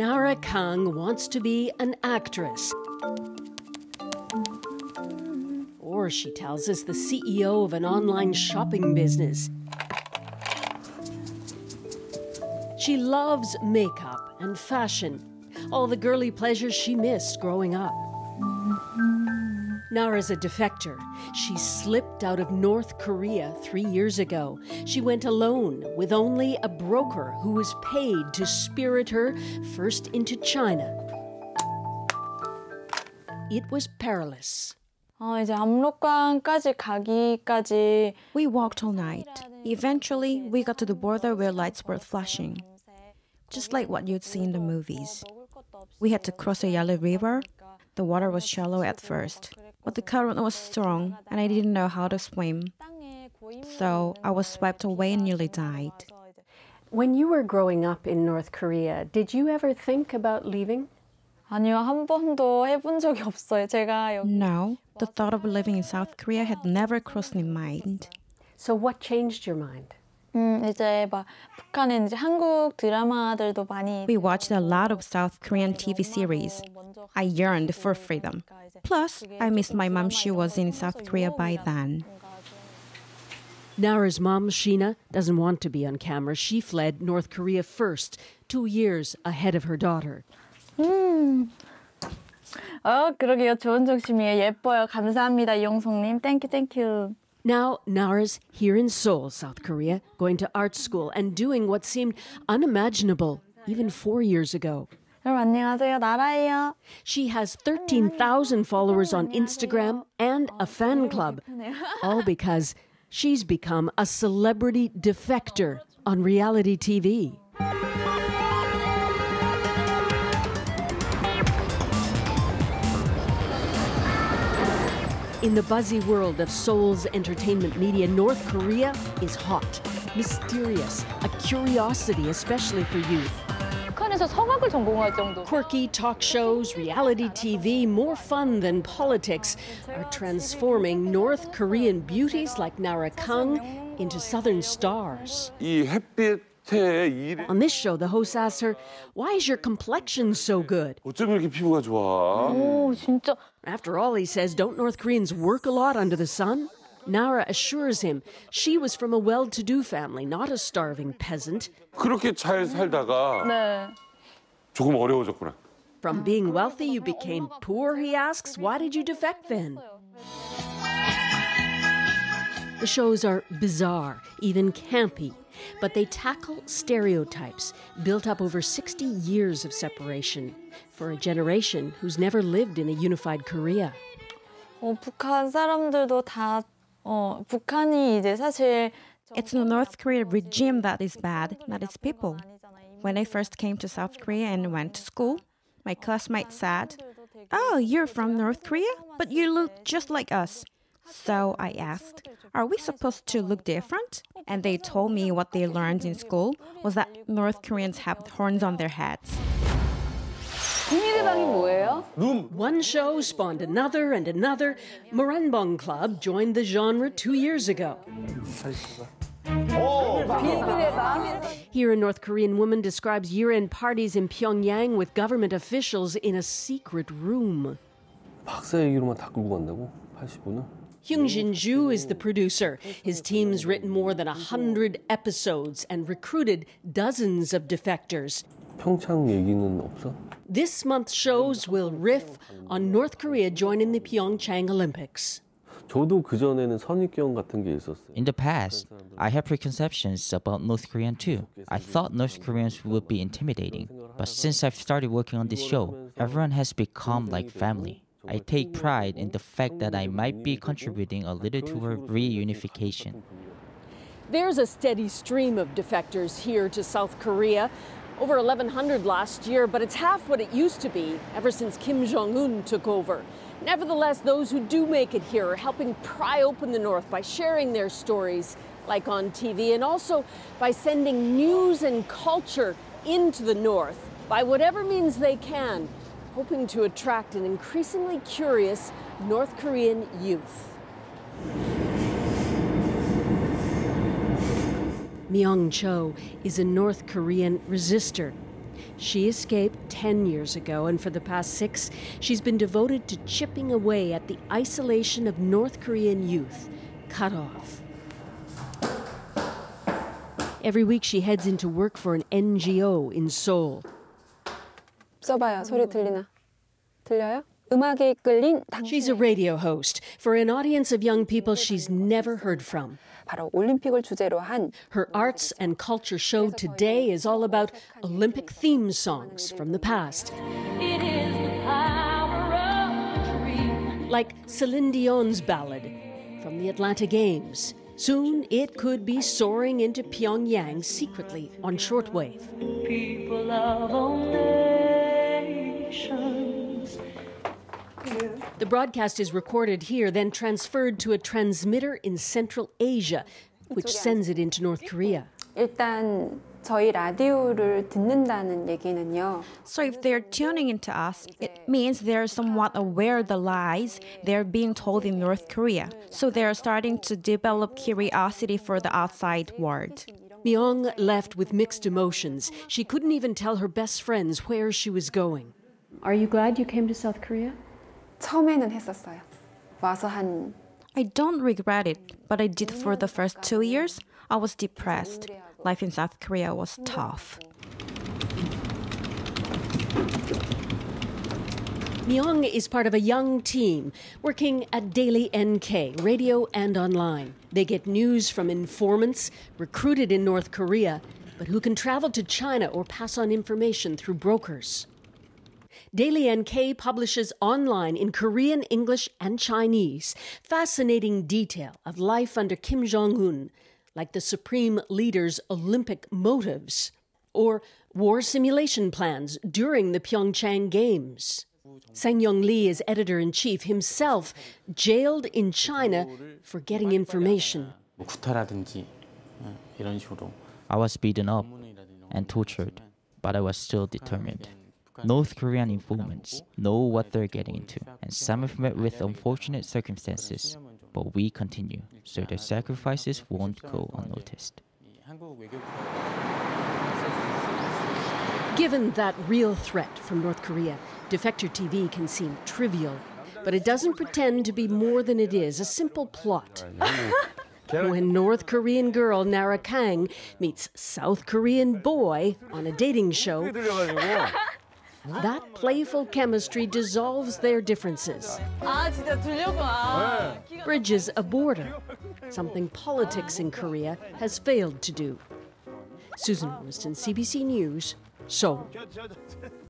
Nara Kang wants to be an actress. Or, she tells us, the CEO of an online shopping business. She loves makeup and fashion, all the girly pleasures she missed growing up. Nara's a defector. She slipped out of North Korea 3 years ago. She went alone with only a broker who was paid to spirit her first into China. It was perilous. 이제 압록강까지 가기까지 We walked all night. Eventually, we got to the border where lights were flashing, just like what you'd see in the movies. We had to cross a yellow river. The water was shallow at first, but the current was strong and I didn't know how to swim. So I was swept away and nearly died. When you were growing up in North Korea, did you ever think about leaving? 아니요, 한 번도 해본 적이 없어요. 제가 여기 No, the thought of living in South Korea had never crossed my mind. So what changed your mind? 이제 막 북한엔 이제 한국 드라마들도 많이 We watched a lot of South Korean TV series. I yearned for freedom. Plus, I missed my mom. She was in South Korea by then. Nara's mom, Sheena, doesn't want to be on camera. She fled North Korea first, 2 years ahead of her daughter. 그러게요. 좋은 정심이에요. 예뻐요. 감사합니다, 이용성님. Thank you, thank you. Now, Nara's here in Seoul, South Korea, going to art school and doing what seemed unimaginable even 4 years ago. 여러분 안녕하세요. 나라예요. She has 13,000 followers on Instagram and a fan club, all because she's become a celebrity defector on reality TV. In the buzzy world of Seoul's entertainment media, North Korea is hot, mysterious, a curiosity, especially for youth. 북한에서 성악을 전공할 정도. Quirky talk shows, reality TV, more fun than politics, are transforming North Korean beauties like Nara Kang into southern stars. 이 햇빛에 On this show, the host asks her, "Why is your complexion so good?" 어쩜 이렇게 피부가 좋아? 오, 진짜. After all, he says, don't North Koreans work a lot under the sun? Nara assures him she was from a well-to-do family, not a starving peasant. 그렇게 잘 살다가 네. 조금 어려워졌구나. From being wealthy, you became poor, he asks. Why did you defect then? The shows are bizarre, even campy, but they tackle stereotypes built up over 60 years of separation for a generation who's never lived in a unified Korea. 북한 사람들도 다 북한이 이제 사실 It's the North Korea regime that is bad, not its people. When I first came to South Korea and went to school, my classmates said, "Oh, you're from North Korea? But you look just like us." So I asked, "Are we supposed to look different?" And they told me what they learned in school was that North Koreans have horns on their heads. 국민의당이 뭐예요? One show spawned another and another. Moranbong Club joined the genre 2 years ago. Here, a North Korean woman describes year-end parties in Pyongyang with government officials in a secret room. 박사 얘기로만 다 끌고 간다고? 80분을? Hyungjin Ju is the producer. His team's written more than 100 episodes and recruited dozens of defectors. 평창 얘기는 없어? This month's shows will riff on North Korea joining the Pyeongchang Olympics. 저도 그전에는 선입견 같은 게 있었어요. In the past, I had preconceptions about North Korean too. I thought North Koreans would be intimidating. But since I've started working on this show, everyone has become like family. I take pride in the fact that I might be contributing a little toward reunification. There's a steady stream of defectors here to South Korea. Over 1,100 last year, but it's half what it used to be ever since Kim Jong-un took over. Nevertheless, those who do make it here are helping pry open the North by sharing their stories, like on TV, and also by sending news and culture into the North by whatever means they can, hoping to attract an increasingly curious North Korean youth. Myung Cho is a North Korean resistor. She escaped 10 years ago, and for the past 6, she's been devoted to chipping away at the isolation of North Korean youth, cut off. Every week she heads into work for an NGO in Seoul. 써봐요. 소리 들리나? 들려요? 음악에 이끌린 She's a radio host for an audience of young people she's never heard from. 바로 올림픽을 주제로 한 Her arts and culture show today is all about Olympic theme songs from the past. Like Celine Dion's ballad from the Atlanta Games. Soon it could be soaring into Pyongyang secretly on shortwave. People of all nations. The broadcast is recorded here, then transferred to a transmitter in Central Asia, which sends it into North Korea. 일단 저희 라디오를 듣는다는 얘기는요. So if they're tuning into us, it means they're somewhat aware of the lies they're being told in North Korea. So they're starting to develop curiosity for the outside world. Myung left with mixed emotions. She couldn't even tell her best friends where she was going. Are you glad you came to South Korea? 처음에는 했었어요. 와서 한 I don't regret it, but I did for the first 2 years. I was depressed. Life in South Korea was tough. Myung is part of a young team working at Daily NK, radio and online. They get news from informants recruited in North Korea, but who can travel to China or pass on information through brokers. Daily NK publishes online in Korean, English, and Chinese fascinating detail of life under Kim Jong-un, like the supreme leader's Olympic motives, or war simulation plans during the Pyeongchang Games. Sang-Young Lee is editor-in-chief, himself jailed in China for getting information. 구타라든지 이런 식으로. I was beaten up and tortured, but I was still determined. North Korean informants know what they're getting into, and some have met with unfortunate circumstances. But we continue, so their sacrifices won't go unnoticed. Given that real threat from North Korea, Defector TV can seem trivial, but it doesn't pretend to be more than it is, a simple plot. When North Korean girl Nara Kang meets South Korean boy on a dating show, that playful chemistry dissolves their differences. Bridges a border, something politics in Korea has failed to do. Susan Ormiston, CBC News, Seoul.